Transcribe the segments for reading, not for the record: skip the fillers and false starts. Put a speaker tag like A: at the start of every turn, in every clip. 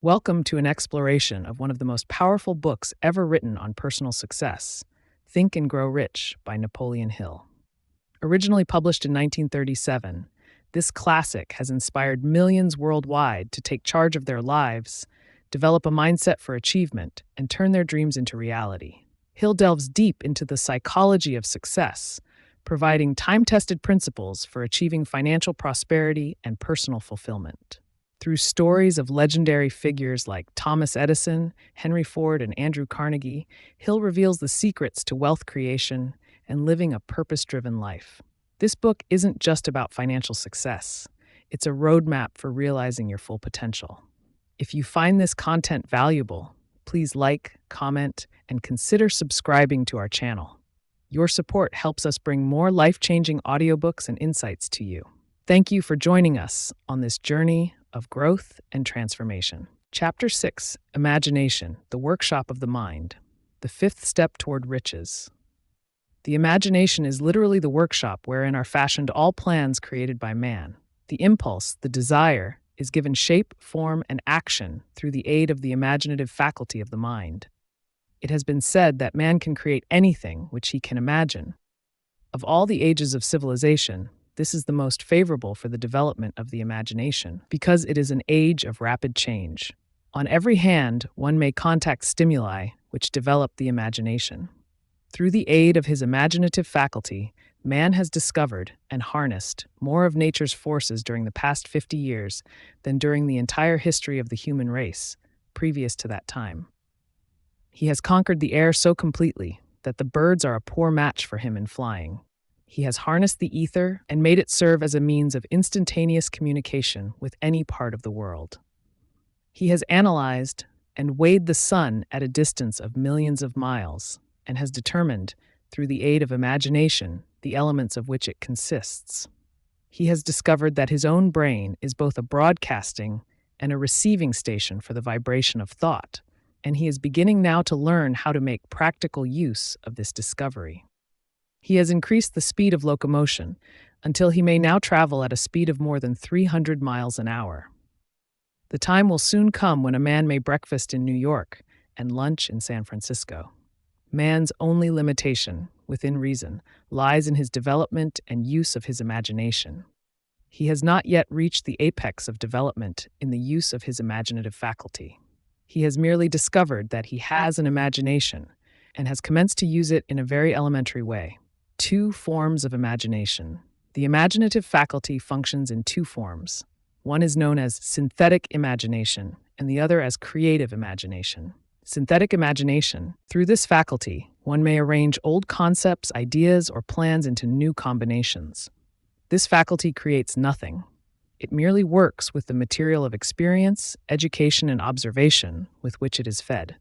A: Welcome to an exploration of one of the most powerful books ever written on personal success, Think and Grow Rich by Napoleon Hill. Originally published in 1937, this classic has inspired millions worldwide to take charge of their lives, develop a mindset for achievement, and turn their dreams into reality. Hill delves deep into the psychology of success, providing time-tested principles for achieving financial prosperity and personal fulfillment. Through stories of legendary figures like Thomas Edison, Henry Ford, and Andrew Carnegie, Hill reveals the secrets to wealth creation and living a purpose-driven life. This book isn't just about financial success. It's a roadmap for realizing your full potential. If you find this content valuable, please like, comment, and consider subscribing to our channel. Your support helps us bring more life-changing audiobooks and insights to you. Thank you for joining us on this journey of growth and transformation. Chapter 6, Imagination, the Workshop of the Mind, the fifth step toward riches. The imagination is literally the workshop wherein are fashioned all plans created by man. The impulse, the desire, is given shape, form, and action through the aid of the imaginative faculty of the mind. It has been said that man can create anything which he can imagine. Of all the ages of civilization, this is the most favorable for the development of the imagination, because it is an age of rapid change. On every hand, one may contact stimuli which develop the imagination. Through the aid of his imaginative faculty, man has discovered and harnessed more of nature's forces during the past 50 years than during the entire history of the human race, previous to that time. He has conquered the air so completely that the birds are a poor match for him in flying. He has harnessed the ether and made it serve as a means of instantaneous communication with any part of the world. He has analyzed and weighed the sun at a distance of millions of miles and has determined, through the aid of imagination, the elements of which it consists. He has discovered that his own brain is both a broadcasting and a receiving station for the vibration of thought, and he is beginning now to learn how to make practical use of this discovery. He has increased the speed of locomotion until he may now travel at a speed of more than 300 miles an hour. The time will soon come when a man may breakfast in New York and lunch in San Francisco. Man's only limitation, within reason, lies in his development and use of his imagination. He has not yet reached the apex of development in the use of his imaginative faculty. He has merely discovered that he has an imagination and has commenced to use it in a very elementary way. Two forms of imagination. The imaginative faculty functions in two forms. One is known as synthetic imagination, and the other as creative imagination. Synthetic imagination. Through this faculty, one may arrange old concepts, ideas, or plans into new combinations. This faculty creates nothing. It merely works with the material of experience, education, and observation with which it is fed.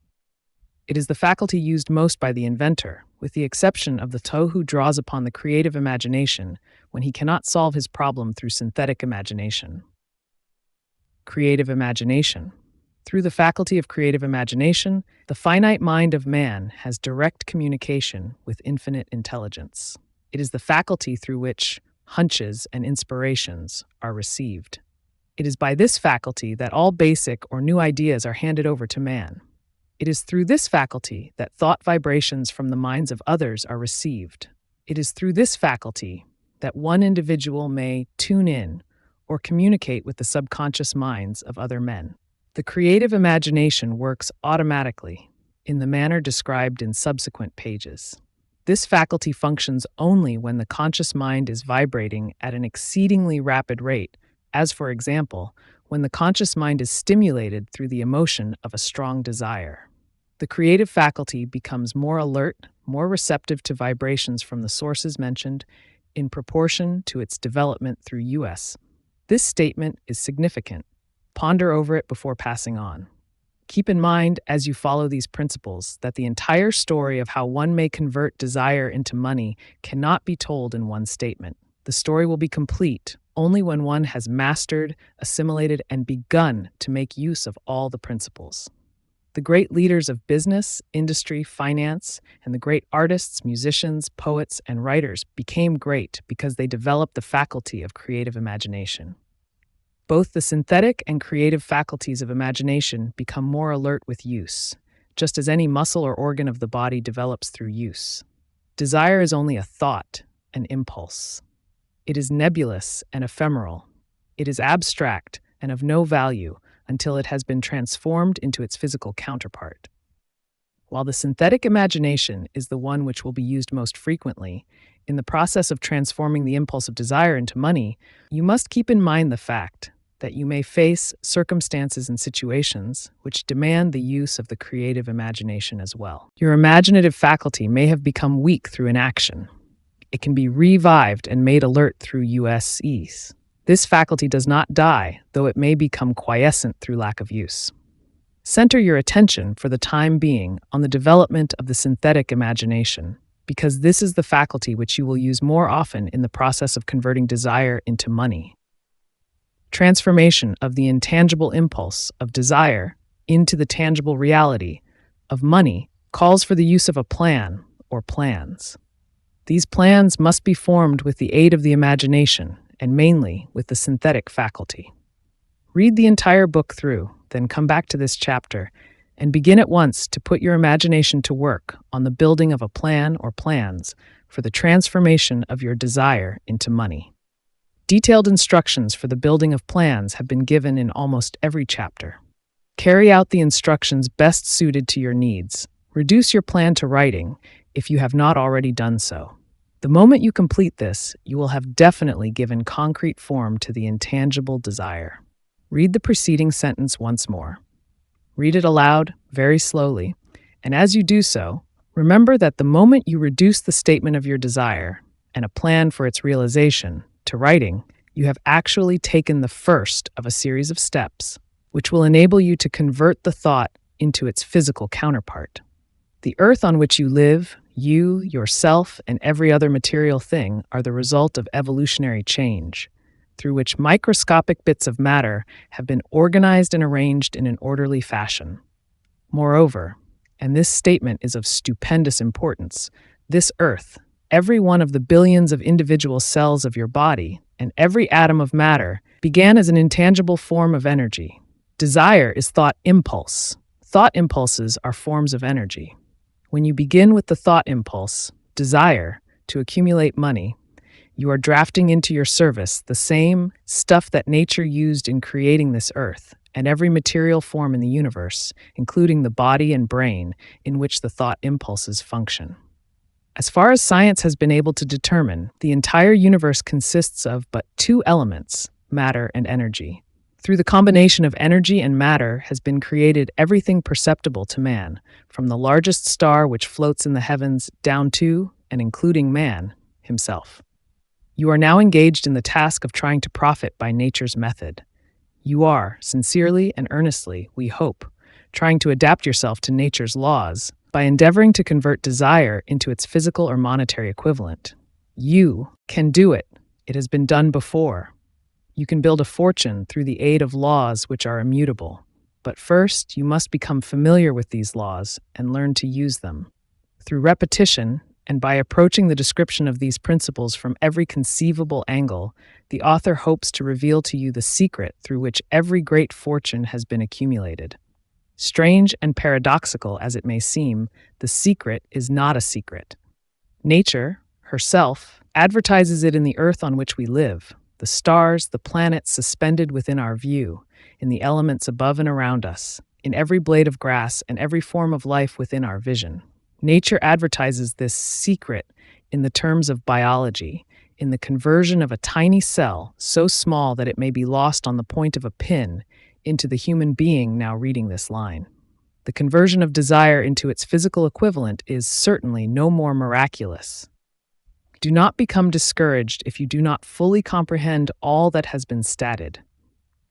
A: It is the faculty used most by the inventor, with the exception of the toe who draws upon the creative imagination when he cannot solve his problem through synthetic imagination. Creative imagination. Through the faculty of creative imagination, the finite mind of man has direct communication with infinite intelligence. It is the faculty through which hunches and inspirations are received. It is by this faculty that all basic or new ideas are handed over to man. It is through this faculty that thought vibrations from the minds of others are received. It is through this faculty that one individual may tune in or communicate with the subconscious minds of other men. The creative imagination works automatically in the manner described in subsequent pages. This faculty functions only when the conscious mind is vibrating at an exceedingly rapid rate, as for example, when the conscious mind is stimulated through the emotion of a strong desire. The creative faculty becomes more alert, more receptive to vibrations from the sources mentioned, in proportion to its development through use. This statement is significant. Ponder over it before passing on. Keep in mind, as you follow these principles, that the entire story of how one may convert desire into money cannot be told in one statement. The story will be complete only when one has mastered, assimilated, and begun to make use of all the principles. The great leaders of business, industry, finance, and the great artists, musicians, poets, and writers became great because they developed the faculty of creative imagination. Both the synthetic and creative faculties of imagination become more alert with use, just as any muscle or organ of the body develops through use. Desire is only a thought, an impulse. It is nebulous and ephemeral. It is abstract and of no value until it has been transformed into its physical counterpart. While the synthetic imagination is the one which will be used most frequently, in the process of transforming the impulse of desire into money, you must keep in mind the fact that you may face circumstances and situations which demand the use of the creative imagination as well. Your imaginative faculty may have become weak through inaction. It can be revived and made alert through USEs. This faculty does not die, though it may become quiescent through lack of use. Center your attention for the time being on the development of the synthetic imagination, because this is the faculty which you will use more often in the process of converting desire into money. Transformation of the intangible impulse of desire into the tangible reality of money calls for the use of a plan or plans. These plans must be formed with the aid of the imagination and mainly with the synthetic faculty. Read the entire book through, then come back to this chapter and begin at once to put your imagination to work on the building of a plan or plans for the transformation of your desire into money. Detailed instructions for the building of plans have been given in almost every chapter. Carry out the instructions best suited to your needs. Reduce your plan to writing if you have not already done so. The moment you complete this, you will have definitely given concrete form to the intangible desire. Read the preceding sentence once more. Read it aloud, very slowly, and as you do so, remember that the moment you reduce the statement of your desire and a plan for its realization to writing, you have actually taken the first of a series of steps, which will enable you to convert the thought into its physical counterpart. The earth on which you live, you, yourself, and every other material thing are the result of evolutionary change, through which microscopic bits of matter have been organized and arranged in an orderly fashion. Moreover, and this statement is of stupendous importance, this earth, every one of the billions of individual cells of your body, and every atom of matter began as an intangible form of energy. Desire is thought impulse. Thought impulses are forms of energy. When you begin with the thought impulse, desire, to accumulate money, you are drafting into your service the same stuff that nature used in creating this earth and every material form in the universe, including the body and brain in which the thought impulses function. As far as science has been able to determine, the entire universe consists of but two elements, matter and energy. Through the combination of energy and matter has been created everything perceptible to man, from the largest star which floats in the heavens down to, and including man himself. You are now engaged in the task of trying to profit by nature's method. You are, sincerely and earnestly, we hope, trying to adapt yourself to nature's laws by endeavoring to convert desire into its physical or monetary equivalent. You can do it. It has been done before. You can build a fortune through the aid of laws which are immutable. But first, you must become familiar with these laws and learn to use them. Through repetition, and by approaching the description of these principles from every conceivable angle, the author hopes to reveal to you the secret through which every great fortune has been accumulated. Strange and paradoxical as it may seem, the secret is not a secret. Nature, herself, advertises it in the earth on which we live, the stars, the planets suspended within our view, in the elements above and around us, in every blade of grass and every form of life within our vision. Nature advertises this secret in the terms of biology, in the conversion of a tiny cell so small that it may be lost on the point of a pin into the human being now reading this line. The conversion of desire into its physical equivalent is certainly no more miraculous. Do not become discouraged if you do not fully comprehend all that has been stated.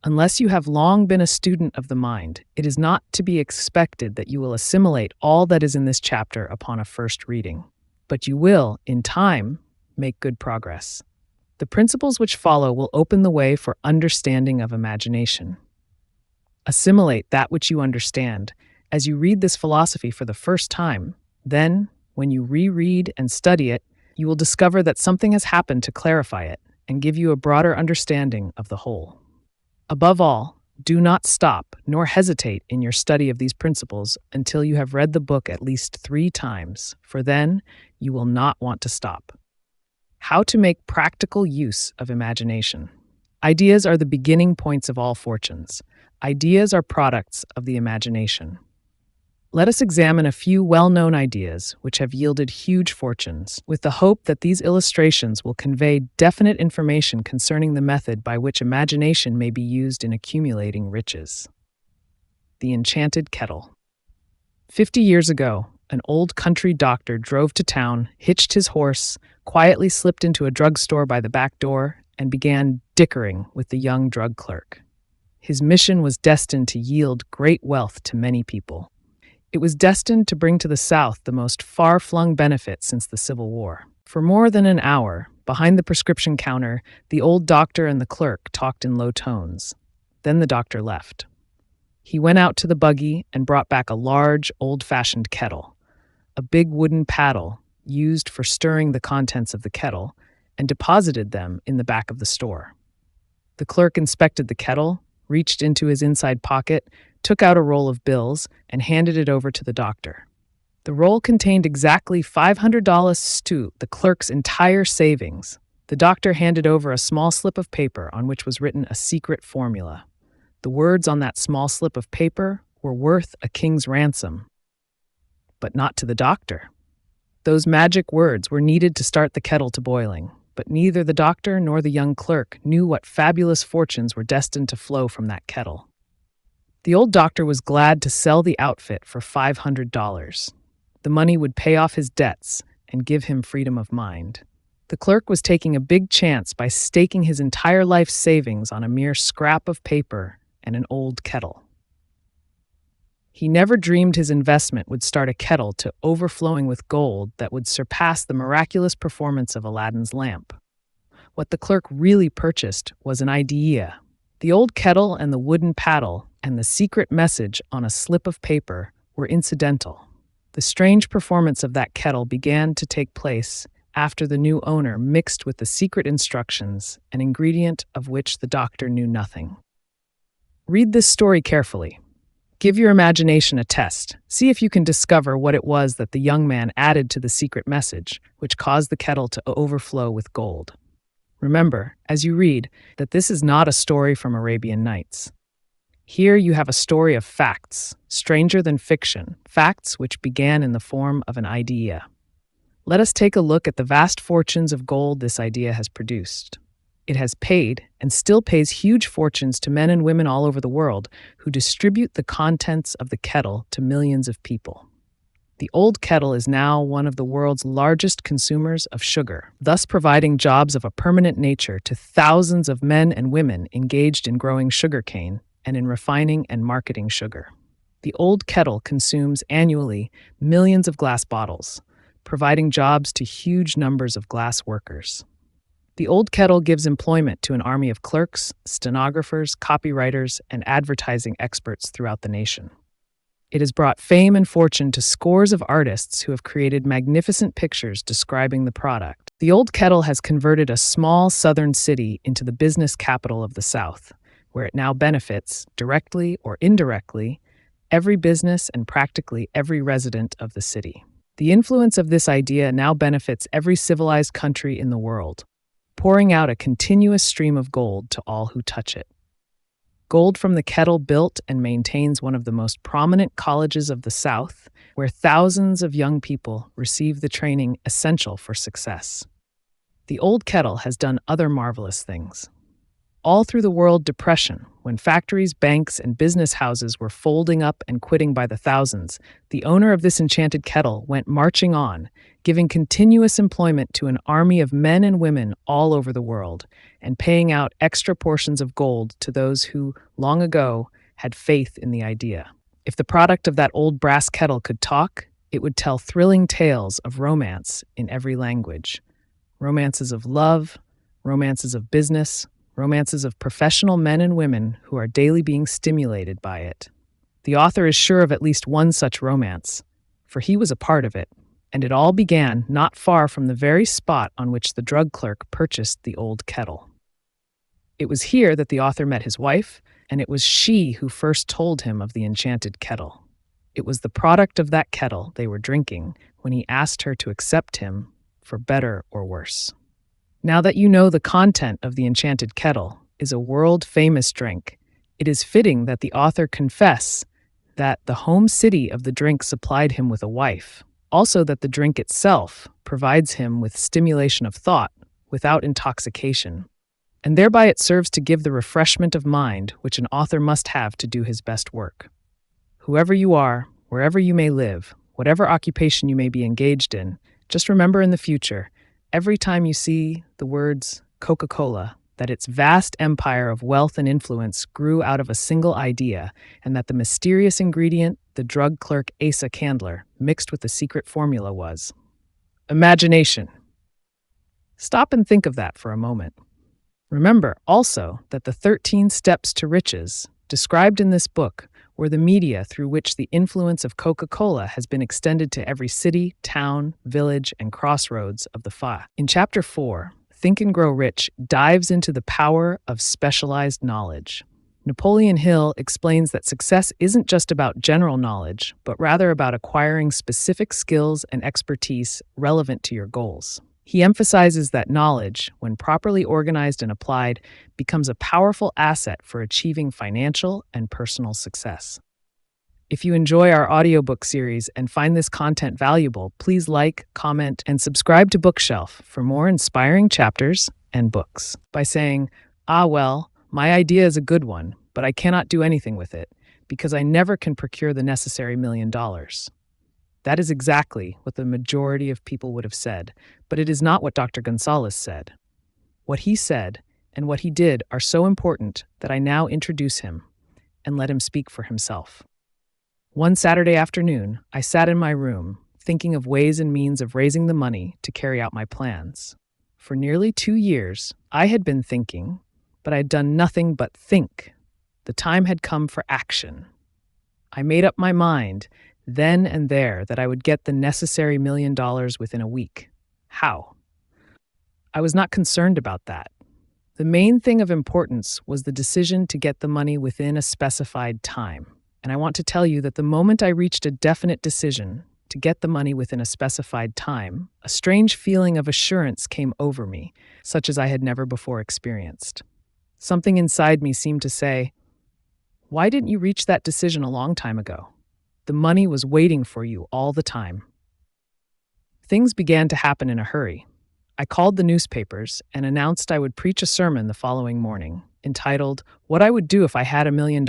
A: Unless you have long been a student of the mind, it is not to be expected that you will assimilate all that is in this chapter upon a first reading. But you will, in time, make good progress. The principles which follow will open the way for understanding of imagination. Assimilate that which you understand as you read this philosophy for the first time. Then, when you reread and study it, you will discover that something has happened to clarify it and give you a broader understanding of the whole. Above all, do not stop nor hesitate in your study of these principles until you have read the book at least 3 times, for then you will not want to stop. How to make practical use of imagination. Ideas are the beginning points of all fortunes. Ideas are products of the imagination. Let us examine a few well-known ideas which have yielded huge fortunes, with the hope that these illustrations will convey definite information concerning the method by which imagination may be used in accumulating riches. The Enchanted Kettle. 50 years ago, an old country doctor drove to town, hitched his horse, quietly slipped into a drugstore by the back door, and began dickering with the young drug clerk. His mission was destined to yield great wealth to many people. It was destined to bring to the South the most far-flung benefit since the Civil War. For more than an hour, behind the prescription counter, the old doctor and the clerk talked in low tones. Then the doctor left. He went out to the buggy and brought back a large, old-fashioned kettle, a big wooden paddle used for stirring the contents of the kettle, and deposited them in the back of the store. The clerk inspected the kettle, reached into his inside pocket, took out a roll of bills, and handed it over to the doctor. The roll contained exactly $500 to the clerk's entire savings. The doctor handed over a small slip of paper on which was written a secret formula. The words on that small slip of paper were worth a king's ransom. But not to the doctor. Those magic words were needed to start the kettle to boiling, but neither the doctor nor the young clerk knew what fabulous fortunes were destined to flow from that kettle. The old doctor was glad to sell the outfit for $500. The money would pay off his debts and give him freedom of mind. The clerk was taking a big chance by staking his entire life's savings on a mere scrap of paper and an old kettle. He never dreamed his investment would start a kettle to overflowing with gold that would surpass the miraculous performance of Aladdin's lamp. What the clerk really purchased was an idea. The old kettle and the wooden paddle and the secret message on a slip of paper were incidental. The strange performance of that kettle began to take place after the new owner mixed with the secret instructions, an ingredient of which the doctor knew nothing. Read this story carefully. Give your imagination a test. See if you can discover what it was that the young man added to the secret message, which caused the kettle to overflow with gold. Remember, as you read, that this is not a story from Arabian Nights. Here you have a story of facts, stranger than fiction, facts which began in the form of an idea. Let us take a look at the vast fortunes of gold this idea has produced. It has paid, and still pays huge fortunes to men and women all over the world who distribute the contents of the kettle to millions of people. The old kettle is now one of the world's largest consumers of sugar, thus providing jobs of a permanent nature to thousands of men and women engaged in growing sugarcane and in refining and marketing sugar. The old kettle consumes annually millions of glass bottles, providing jobs to huge numbers of glass workers. The old kettle gives employment to an army of clerks, stenographers, copywriters, and advertising experts throughout the nation. It has brought fame and fortune to scores of artists who have created magnificent pictures describing the product. The old kettle has converted a small southern city into the business capital of the South, where it now benefits, directly or indirectly, every business and practically every resident of the city. The influence of this idea now benefits every civilized country in the world, pouring out a continuous stream of gold to all who touch it. Gold from the kettle built and maintains one of the most prominent colleges of the South, where thousands of young people receive the training essential for success. The old kettle has done other marvelous things. All through the world depression, when factories, banks, and business houses were folding up and quitting by the thousands, the owner of this enchanted kettle went marching on, giving continuous employment to an army of men and women all over the world, and paying out extra portions of gold to those who, long ago, had faith in the idea. If the product of that old brass kettle could talk, it would tell thrilling tales of romance in every language. Romances of love, romances of business, romances of professional men and women who are daily being stimulated by it. The author is sure of at least one such romance, for he was a part of it, and it all began not far from the very spot on which the drug clerk purchased the old kettle. It was here that the author met his wife, and it was she who first told him of the enchanted kettle. It was the product of that kettle they were drinking when he asked her to accept him for better or worse. Now that you know the content of the enchanted kettle is a world-famous drink, it is fitting that the author confess that the home city of the drink supplied him with a wife, also that the drink itself provides him with stimulation of thought without intoxication, and thereby it serves to give the refreshment of mind which an author must have to do his best work. Whoever you are, wherever you may live, whatever occupation you may be engaged in, just remember in the future, every time you see the words Coca-Cola, that its vast empire of wealth and influence grew out of a single idea, and that the mysterious ingredient the drug clerk Asa Candler mixed with the secret formula was imagination. Stop and think of that for a moment. Remember also that the 13 steps to riches described in this book were the media through which the influence of Coca-Cola has been extended to every city, town, village, and crossroads of the FA. In Chapter 4, Think and Grow Rich dives into the power of specialized knowledge. Napoleon Hill explains that success isn't just about general knowledge, but rather about acquiring specific skills and expertise relevant to your goals. He emphasizes that knowledge, when properly organized and applied, becomes a powerful asset for achieving financial and personal success. If you enjoy our audiobook series and find this content valuable, please like, comment, and subscribe to Bookshelf for more inspiring chapters and books. By saying, well, my idea is a good one, but I cannot do anything with it because I never can procure the necessary $1 million. That is exactly what the majority of people would have said, but it is not what Dr. Gonzalez said. What he said and what he did are so important that I now introduce him and let him speak for himself. One Saturday afternoon, I sat in my room, thinking of ways and means of raising the money to carry out my plans. For nearly 2 years, I had been thinking, but I had done nothing but think. The time had come for action. I made up my mind, then and there, that I would get the necessary $1 million within a week. How? I was not concerned about that. The main thing of importance was the decision to get the money within a specified time. And I want to tell you that the moment I reached a definite decision to get the money within a specified time, a strange feeling of assurance came over me, such as I had never before experienced. Something inside me seemed to say, "Why didn't you reach that decision a long time ago? The money was waiting for you all the time." Things began to happen in a hurry. I called the newspapers and announced I would preach a sermon the following morning, entitled, "What I Would Do If I Had $1 Million."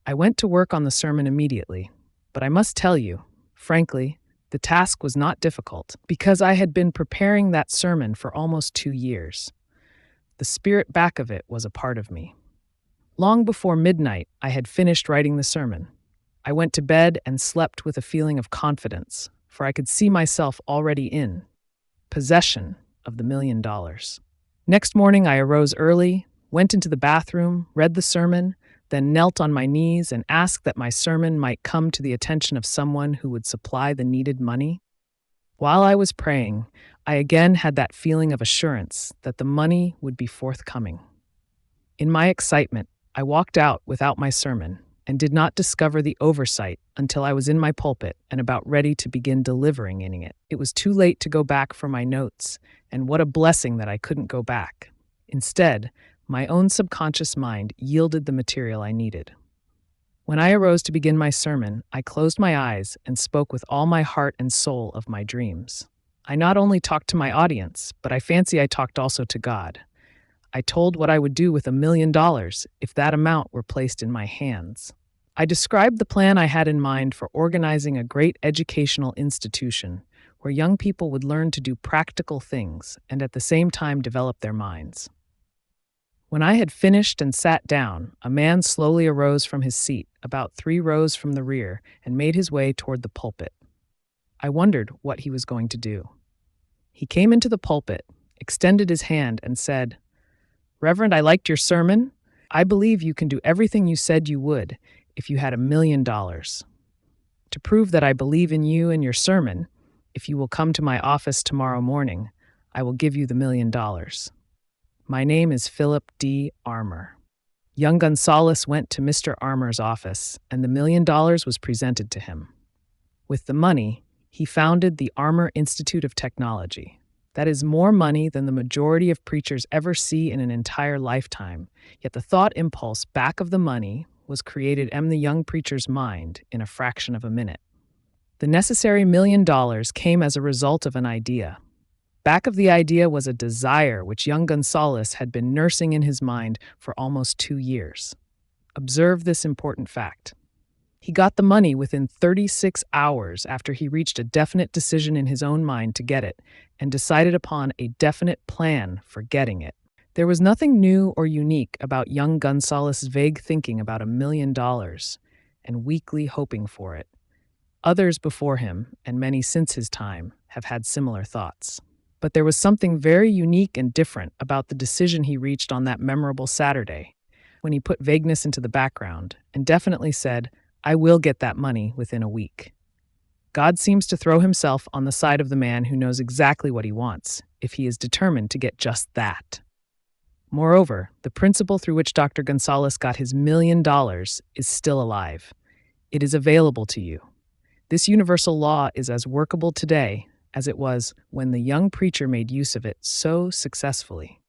A: I went to work on the sermon immediately, but I must tell you, frankly, the task was not difficult because I had been preparing that sermon for almost 2 years. The spirit back of it was a part of me. Long before midnight, I had finished writing the sermon. I went to bed and slept with a feeling of confidence, for I could see myself already in possession of the $1 million. Next morning, I arose early, went into the bathroom, read the sermon, then knelt on my knees and asked that my sermon might come to the attention of someone who would supply the needed money. While I was praying, I again had that feeling of assurance that the money would be forthcoming. In my excitement, I walked out without my sermon and did not discover the oversight until I was in my pulpit and about ready to begin delivering in it. It was too late to go back for my notes, and what a blessing that I couldn't go back. Instead, my own subconscious mind yielded the material I needed. When I arose to begin my sermon, I closed my eyes and spoke with all my heart and soul of my dreams. I not only talked to my audience, but I fancy I talked also to God. I told what I would do with $1 million if that amount were placed in my hands. I described the plan I had in mind for organizing a great educational institution where young people would learn to do practical things and at the same time develop their minds. When I had finished and sat down, a man slowly arose from his seat, about 3 rows from the rear, and made his way toward the pulpit. I wondered what he was going to do. He came into the pulpit, extended his hand, and said, "Reverend, I liked your sermon. I believe you can do everything you said you would if you had $1 million. To prove that I believe in you and your sermon, if you will come to my office tomorrow morning, I will give you the $1 million." My name is Philip D. Armour." Young Gonzalez went to Mr. Armour's office, and the $1 million was presented to him. With the money, he founded the Armour Institute of Technology. That is more money than the majority of preachers ever see in an entire lifetime, yet the thought impulse back of the money was created in the young preacher's mind in a fraction of a minute. The necessary $1 million came as a result of an idea. Back of the idea was a desire which young Gonzalez had been nursing in his mind for almost 2 years. Observe this important fact. He got the money within 36 hours after he reached a definite decision in his own mind to get it and decided upon a definite plan for getting it. There was nothing new or unique about young Gonzalez's vague thinking about $1 million and weakly hoping for it. Others before him, and many since his time, have had similar thoughts. But there was something very unique and different about the decision he reached on that memorable Saturday, when he put vagueness into the background and definitely said, "I will get that money within a week." God seems to throw himself on the side of the man who knows exactly what he wants, if he is determined to get just that. Moreover, the principle through which Dr. Gonzalez got his $1 million is still alive. It is available to you. This universal law is as workable today as it was when the young preacher made use of it so successfully.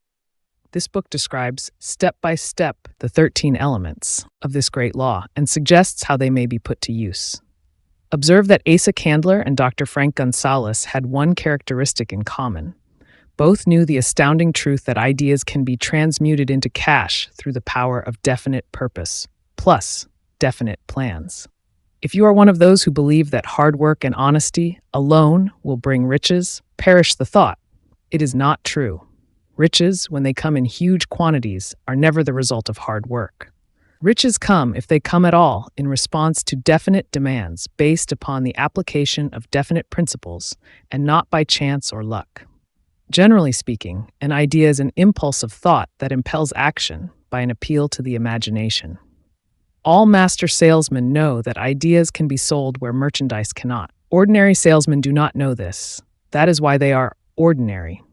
A: This book describes step by step the 13 elements of this great law and suggests how they may be put to use. Observe that Asa Candler and Dr. Frank Gonzalez had one characteristic in common. Both knew the astounding truth that ideas can be transmuted into cash through the power of definite purpose, plus definite plans. If you are one of those who believe that hard work and honesty alone will bring riches, perish the thought. It is not true. Riches, when they come in huge quantities, are never the result of hard work. Riches come, if they come at all, in response to definite demands based upon the application of definite principles and not by chance or luck. Generally speaking, an idea is an impulse of thought that impels action by an appeal to the imagination. All master salesmen know that ideas can be sold where merchandise cannot. Ordinary salesmen do not know this. That is why they are ordinary.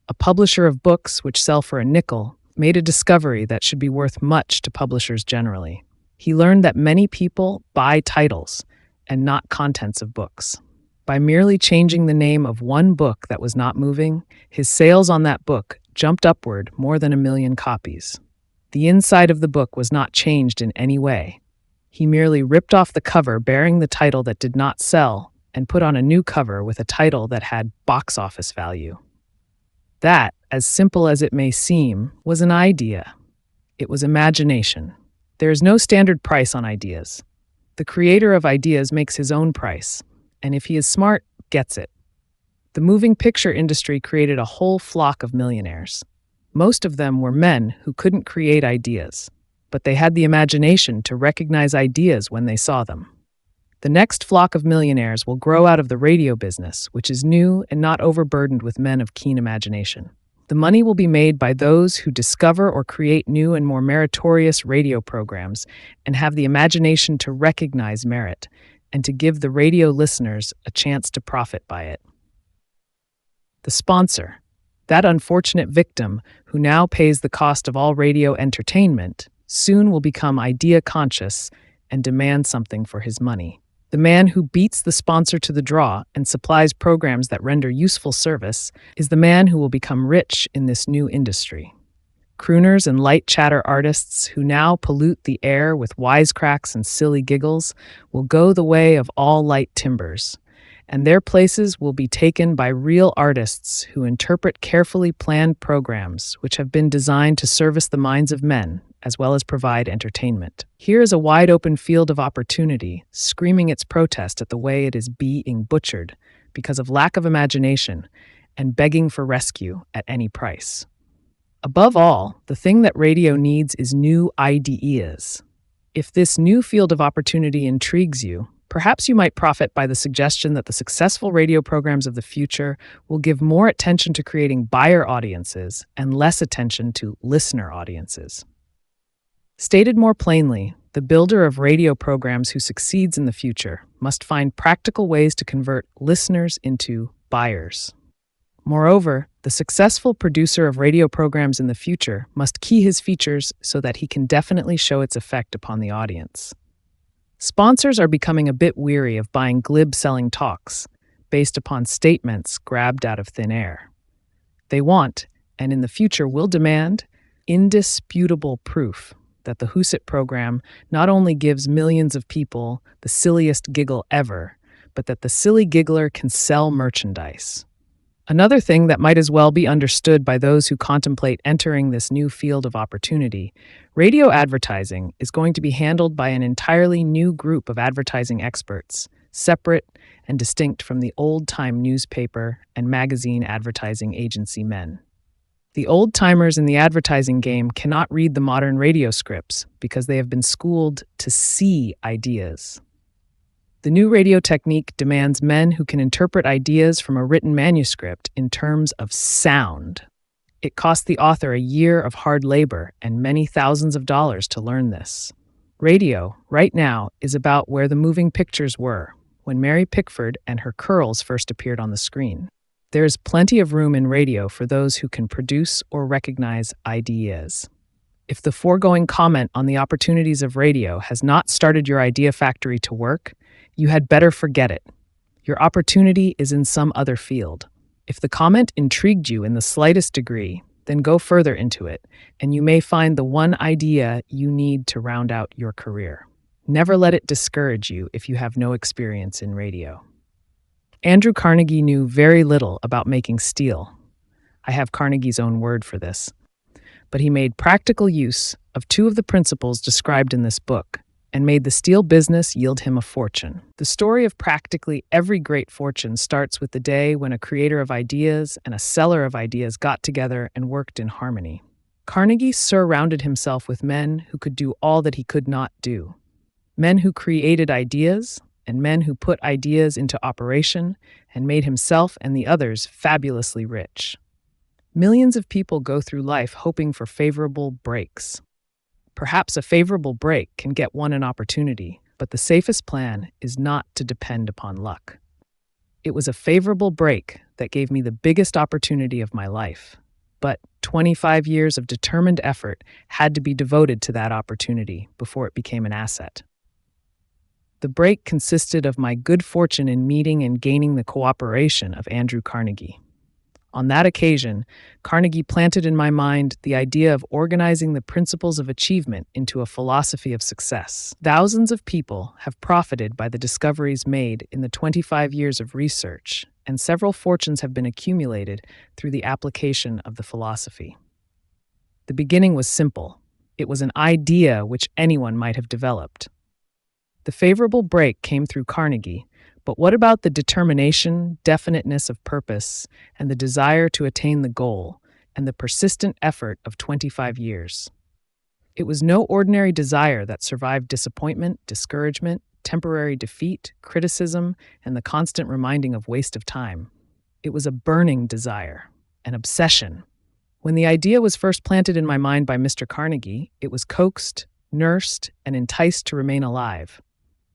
A: A publisher of books which sell for a nickel made a discovery that should be worth much to publishers generally. He learned that many people buy titles and not contents of books. By merely changing the name of one book that was not moving, his sales on that book jumped upward more than 1 million copies. The inside of the book was not changed in any way. He merely ripped off the cover bearing the title that did not sell and put on a new cover with a title that had box office value. That, as simple as it may seem, was an idea. It was imagination. There is no standard price on ideas. The creator of ideas makes his own price, and if he is smart, gets it. The moving picture industry created a whole flock of millionaires. Most of them were men who couldn't create ideas, but they had the imagination to recognize ideas when they saw them. The next flock of millionaires will grow out of the radio business, which is new and not overburdened with men of keen imagination. The money will be made by those who discover or create new and more meritorious radio programs and have the imagination to recognize merit and to give the radio listeners a chance to profit by it. The sponsor, that unfortunate victim who now pays the cost of all radio entertainment, soon will become idea conscious and demand something for his money. The man who beats the sponsor to the draw and supplies programs that render useful service is the man who will become rich in this new industry. Crooners and light chatter artists who now pollute the air with wisecracks and silly giggles will go the way of all light timbers, and their places will be taken by real artists who interpret carefully planned programs which have been designed to service the minds of men as well as provide entertainment. Here is a wide-open field of opportunity, screaming its protest at the way it is being butchered because of lack of imagination and begging for rescue at any price. Above all, the thing that radio needs is new ideas. If this new field of opportunity intrigues you, perhaps you might profit by the suggestion that the successful radio programs of the future will give more attention to creating buyer audiences and less attention to listener audiences. Stated more plainly, the builder of radio programs who succeeds in the future must find practical ways to convert listeners into buyers. Moreover, the successful producer of radio programs in the future must key his features so that he can definitely show its effect upon the audience. Sponsors are becoming a bit weary of buying glib-selling talks based upon statements grabbed out of thin air. They want, and in the future will demand, indisputable proof that the Husit program not only gives millions of people the silliest giggle ever, but that the silly giggler can sell merchandise. Another thing that might as well be understood by those who contemplate entering this new field of opportunity, radio advertising is going to be handled by an entirely new group of advertising experts, separate and distinct from the old-time newspaper and magazine advertising agency men. The old-timers in the advertising game cannot read the modern radio scripts because they have been schooled to see ideas. The new radio technique demands men who can interpret ideas from a written manuscript in terms of sound. It cost the author a year of hard labor and many thousands of dollars to learn this. Radio, right now, is about where the moving pictures were when Mary Pickford and her curls first appeared on the screen. There is plenty of room in radio for those who can produce or recognize ideas. If the foregoing comment on the opportunities of radio has not started your idea factory to work, you had better forget it. Your opportunity is in some other field. If the comment intrigued you in the slightest degree, then go further into it, and you may find the one idea you need to round out your career. Never let it discourage you if you have no experience in radio. Andrew Carnegie knew very little about making steel. I have Carnegie's own word for this. But he made practical use of two of the principles described in this book and made the steel business yield him a fortune. The story of practically every great fortune starts with the day when a creator of ideas and a seller of ideas got together and worked in harmony. Carnegie surrounded himself with men who could do all that he could not do. Men who created ideas and men who put ideas into operation and made himself and the others fabulously rich. Millions of people go through life hoping for favorable breaks. Perhaps a favorable break can get one an opportunity, but the safest plan is not to depend upon luck. It was a favorable break that gave me the biggest opportunity of my life, but 25 years of determined effort had to be devoted to that opportunity before it became an asset. The break consisted of my good fortune in meeting and gaining the cooperation of Andrew Carnegie. On that occasion, Carnegie planted in my mind the idea of organizing the principles of achievement into a philosophy of success. Thousands of people have profited by the discoveries made in the 25 years of research, and several fortunes have been accumulated through the application of the philosophy. The beginning was simple. It was an idea which anyone might have developed. The favorable break came through Carnegie, but what about the determination, definiteness of purpose, and the desire to attain the goal, and the persistent effort of 25 years? It was no ordinary desire that survived disappointment, discouragement, temporary defeat, criticism, and the constant reminding of waste of time. It was a burning desire, an obsession. When the idea was first planted in my mind by Mr. Carnegie, it was coaxed, nursed, and enticed to remain alive.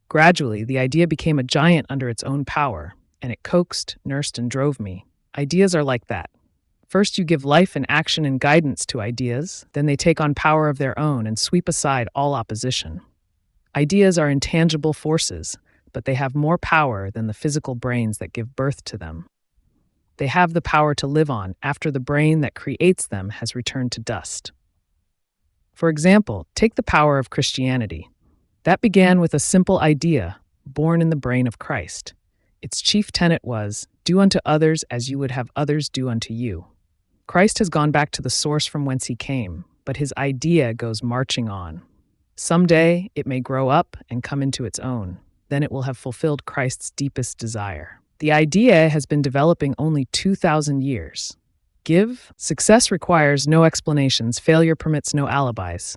A: Gradually, the idea became a giant under its own power, and it coaxed, nursed, and drove me. Ideas are like that. First, you give life and action and guidance to ideas, then they take on power of their own and sweep aside all opposition. Ideas are intangible forces, but they have more power than the physical brains that give birth to them. They have the power to live on after the brain that creates them has returned to dust. For example, take the power of Christianity. That began with a simple idea, born in the brain of Christ. Its chief tenet was, do unto others as you would have others do unto you. Christ has gone back to the source from whence he came, but his idea goes marching on. Someday, it may grow up and come into its own. Then it will have fulfilled Christ's deepest desire. The idea has been developing only 2,000 years. Success requires no explanations, failure permits no alibis.